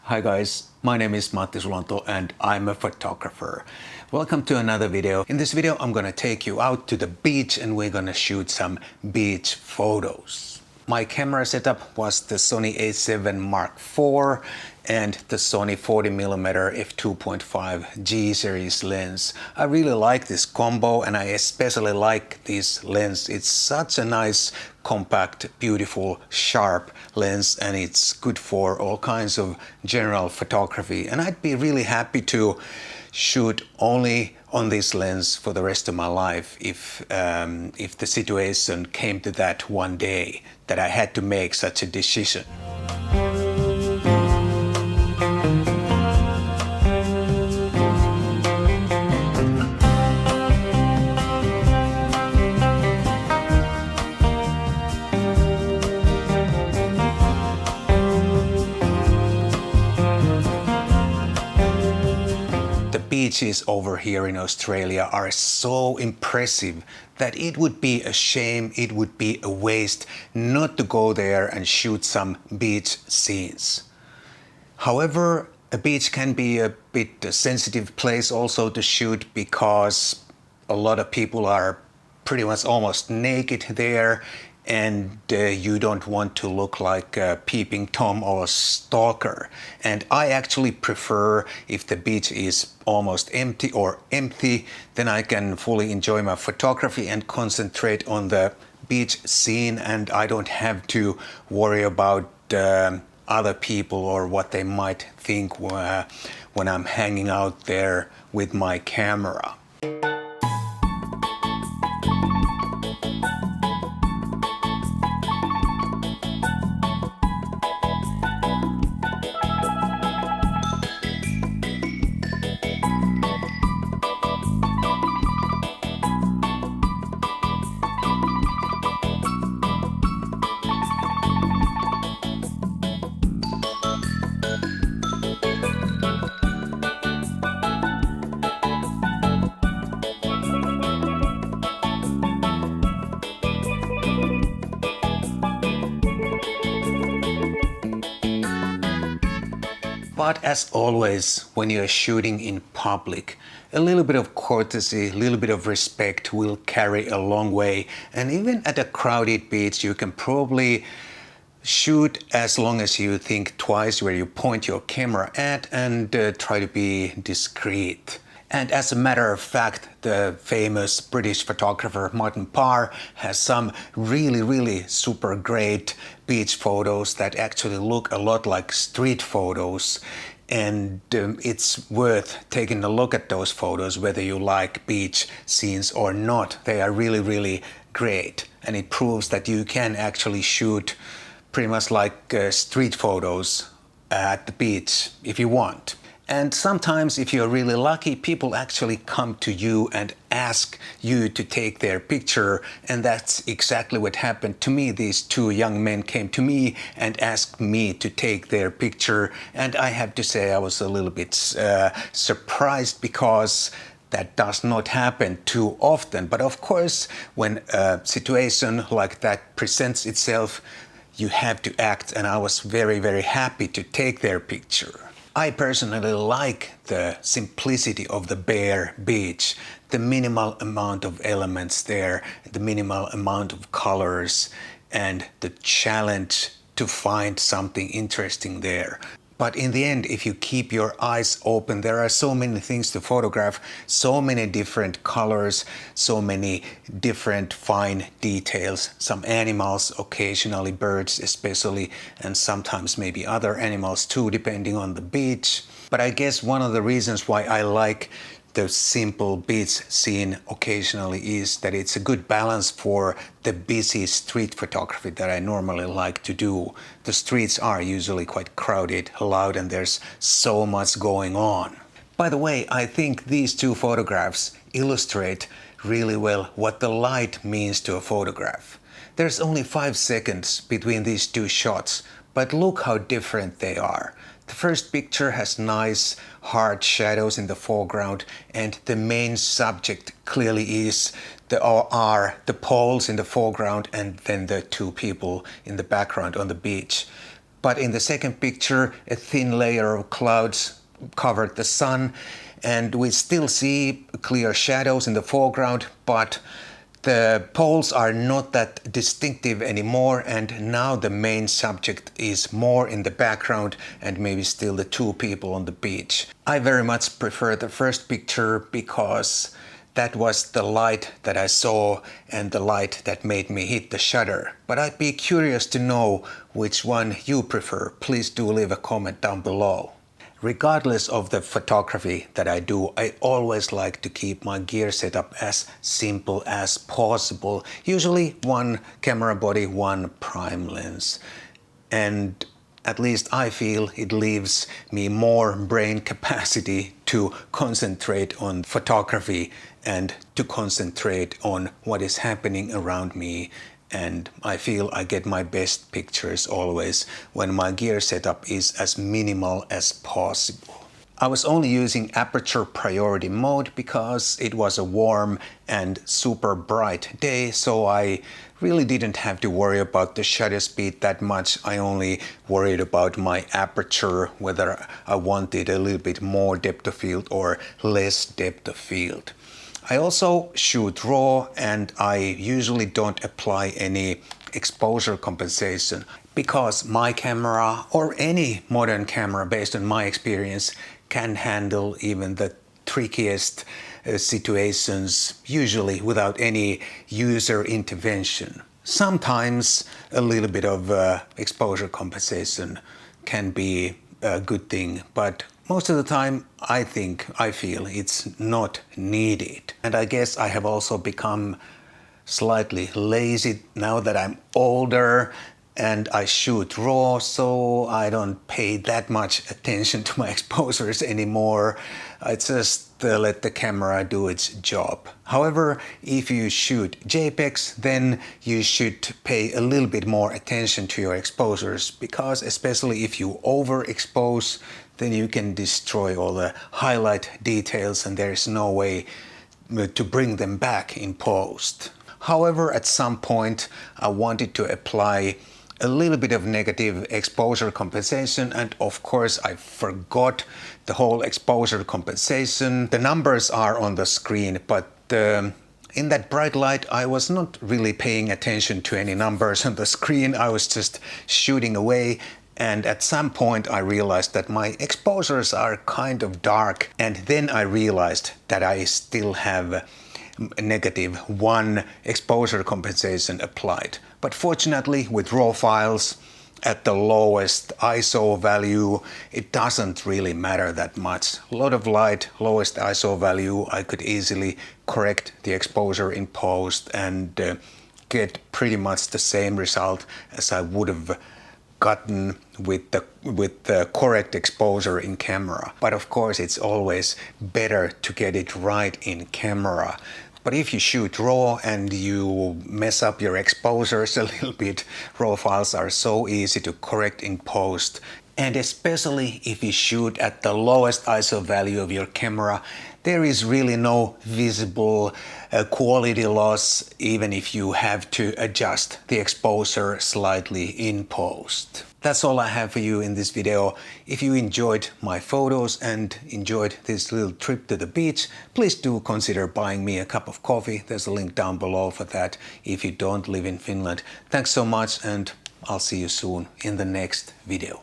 Hi guys, my name is Matti Sulanto and I'm a photographer. Welcome to another video. In this video I'm gonna take you out to the beach and we're gonna shoot some beach photos. My camera setup was the Sony a7 Mark IV and the Sony 40mm f2.5 G series lens. I really like this combo and I especially like this lens. It's such a nice, compact, beautiful, sharp lens and it's good for all kinds of general photography. And I'd be really happy to shoot only on this lens for the rest of my life if the situation came to that one day that I had to make such a decision. Beaches over here in Australia are so impressive that it would be a shame, it would be a waste not to go there and shoot some beach scenes. However, a beach can be a bit sensitive place also to shoot because a lot of people are pretty much almost naked there and you don't want to look like a peeping Tom or a stalker. And I actually prefer if the beach is almost empty or empty, then I can fully enjoy my photography and concentrate on the beach scene and I don't have to worry about other people or what they might think when I'm hanging out there with my camera. But as always, when you're shooting in public, a little bit of courtesy, a little bit of respect will carry a long way. And even at a crowded beach, you can probably shoot as long as you think twice where you point your camera at and try to be discreet. And as a matter of fact, the famous British photographer Martin Parr has some really super great beach photos that actually look a lot like street photos. And it's worth taking a look at those photos, whether you like beach scenes or not. They are really great. And it proves that you can actually shoot pretty much like street photos at the beach if you want. And sometimes, if you're really lucky, people actually come to you and ask you to take their picture. And that's exactly what happened to me. These two young men came to me and asked me to take their picture. And I have to say I was a little bit surprised because that does not happen too often. But of course, when a situation like that presents itself, you have to act. And I was very happy to take their picture. I personally like the simplicity of the bare beach, the minimal amount of elements there, the minimal amount of colors, and the challenge to find something interesting there. But in the end, if you keep your eyes open, there are so many things to photograph, so many different colors, so many different fine details, some animals, occasionally birds especially, and sometimes maybe other animals too, depending on the beach. But I guess one of the reasons why I like the simple beach scene occasionally is that it's a good balance for the busy street photography that I normally like to do. The streets are usually quite crowded, loud, and there's so much going on. By the way, I think these two photographs illustrate really well what the light means to a photograph. There's only 5 seconds between these two shots, but look how different they are. The first picture has nice hard shadows in the foreground and the main subject clearly is the poles in the foreground and then the two people in the background on the beach. But in the second picture, a thin layer of clouds covered the sun, and we still see clear shadows in the foreground, but the poles are not that distinctive anymore, and now the main subject is more in the background and maybe still the two people on the beach. I very much prefer the first picture because that was the light that I saw and the light that made me hit the shutter. But I'd be curious to know which one you prefer. Please do leave a comment down below. Regardless of the photography that I do, I always like to keep my gear setup as simple as possible. Usually one camera body, one prime lens. And at least I feel it leaves me more brain capacity to concentrate on photography and to concentrate on what is happening around me. And I feel I get my best pictures always when my gear setup is as minimal as possible. I was only using aperture priority mode because it was a warm and super bright day, so I really didn't have to worry about the shutter speed that much. I only worried about my aperture, whether I wanted a little bit more depth of field or less depth of field. I also shoot RAW, and I usually don't apply any exposure compensation because my camera, or any modern camera based on my experience, can handle even the trickiest situations, usually without any user intervention. Sometimes a little bit of exposure compensation can be a good thing, but most of the time I feel it's not needed. And I guess I have also become slightly lazy now that I'm older and I shoot RAW, so I don't pay that much attention to my exposures anymore. I just let the camera do its job. However, if you shoot JPEGs, then you should pay a little bit more attention to your exposures, because especially if you overexpose, then you can destroy all the highlight details and there's no way to bring them back in post. However, at some point I wanted to apply a little bit of negative exposure compensation, and of course I forgot the whole exposure compensation. The numbers are on the screen, but in that bright light I was not really paying attention to any numbers on the screen. I was just shooting away, and at some point I realized that my exposures are kind of dark, and then I realized that I still have -1 exposure compensation applied. But fortunately, with RAW files at the lowest ISO value, it doesn't really matter that much. A lot of light, lowest ISO value, I could easily correct the exposure in post and get pretty much the same result as I would have gotten with the correct exposure in camera. But of course, it's always better to get it right in camera. But if you shoot RAW and you mess up your exposures a little bit, RAW files are so easy to correct in post. And especially if you shoot at the lowest ISO value of your camera, there is really no visible quality loss, even if you have to adjust the exposure slightly in post. That's all I have for you in this video. If you enjoyed my photos and enjoyed this little trip to the beach, please do consider buying me a cup of coffee. There's a link down below for that if you don't live in Finland. Thanks so much, and I'll see you soon in the next video.